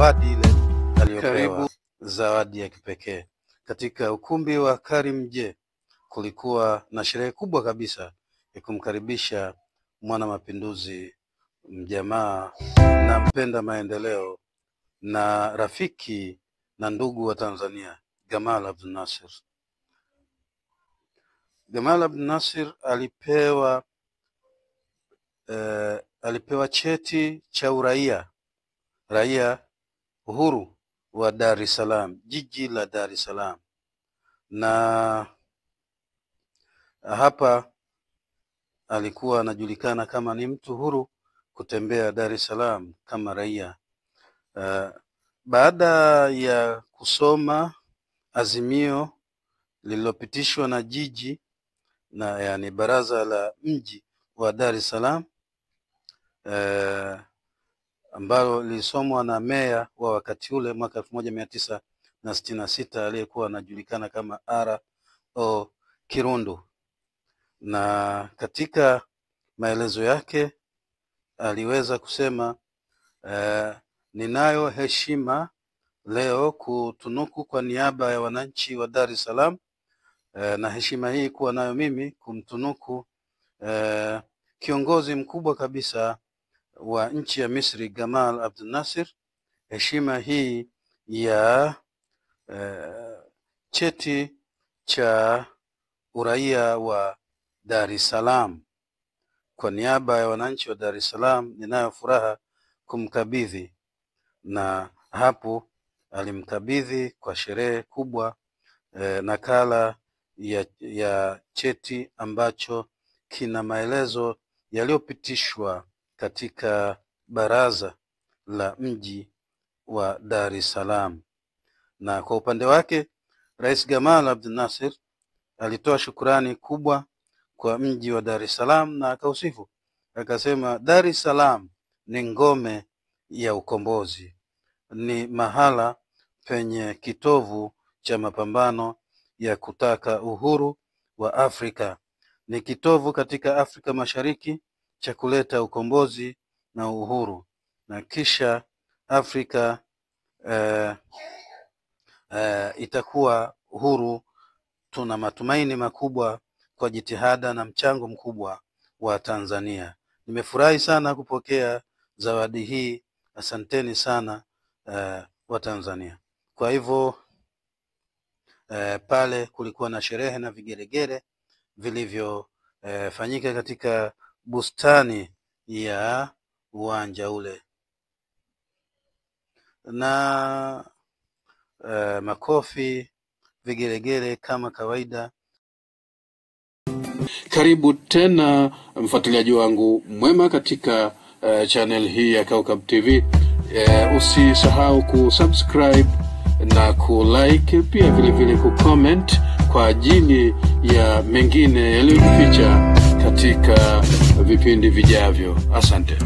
zawadi ile aliyopewa, zawadi ya kipekee. Katika ukumbi wa Karimjee kulikuwa na sherehe kubwa kabisa ya kumkaribisha mwana mapinduzi, mjamaa na mpenda maendeleo na rafiki na ndugu wa Tanzania, Gamal Abdel Nasser. Gamal Abdel Nasser alipewa cheti cha raia uhuru wa Dar es Salaam, jiji la Dar es Salaam, na hapa alikuwa anajulikana kama ni mtu huru kutembea Dar es Salaam kama raia. Baada ya kusoma azimio lililopitishwa na jiji na yani baraza la mji wa Dar es Salaam, ambalo lilisomwa na meya wa wakati ule mwaka 1966 aliyekuwa anajulikana kama R.O. Kirundu, na katika maelezo yake aliweza kusema ninayo heshima leo kutunuku kwa niaba ya wananchi wa Dar es Salaam, na heshima hii kuwa nayo mimi kumtunuku kiongozi mkubwa kabisa wa nchi ya Misri, Gamal Abdel Nasser, heshima hii ya cheti cha uraia wa Dar es Salaam. Kwa niaba ya wananchi wa Dar es Salaam ninayo furaha kumkabidhi, na hapo alimkabidhi kwa sherehe kubwa nakala ya cheti ambacho kina maelezo yaliyopitishwa katika baraza la mji wa Dar es Salaam. Na kwa upande wake Rais Gamal Abdel Nasser alitoa shukrani kubwa kwa mji wa Dar es Salaam na akausifu, akasema Dar es Salaam ni ngome ya ukombozi, ni mahala penye kitovu cha mapambano ya kutaka uhuru wa Afrika, ni kitovu katika Afrika Mashariki cha kuleta ukombozi na uhuru, na kisha Afrika itakuwa huru. Tuna matumaini makubwa kwa jitihada na mchango mkubwa wa Tanzania. Nimefurahi sana kupokea zawadi hii, asanteni sana wa Tanzania. Kwa hivyo pale kulikuwa na sherehe na vigeregere vilivyofanyika katika bustani ya uwanja ule, na makofi, vigeregere kama kawaida. Karibu tena mfuatiliaji wangu mwema katika channel hii ya Kaukab TV. Usisahau kusubscribe na kulike, pia vile vile kucomment kwa ajili ya mengine yaliyojificha katika vipindi vijavyo. Asante.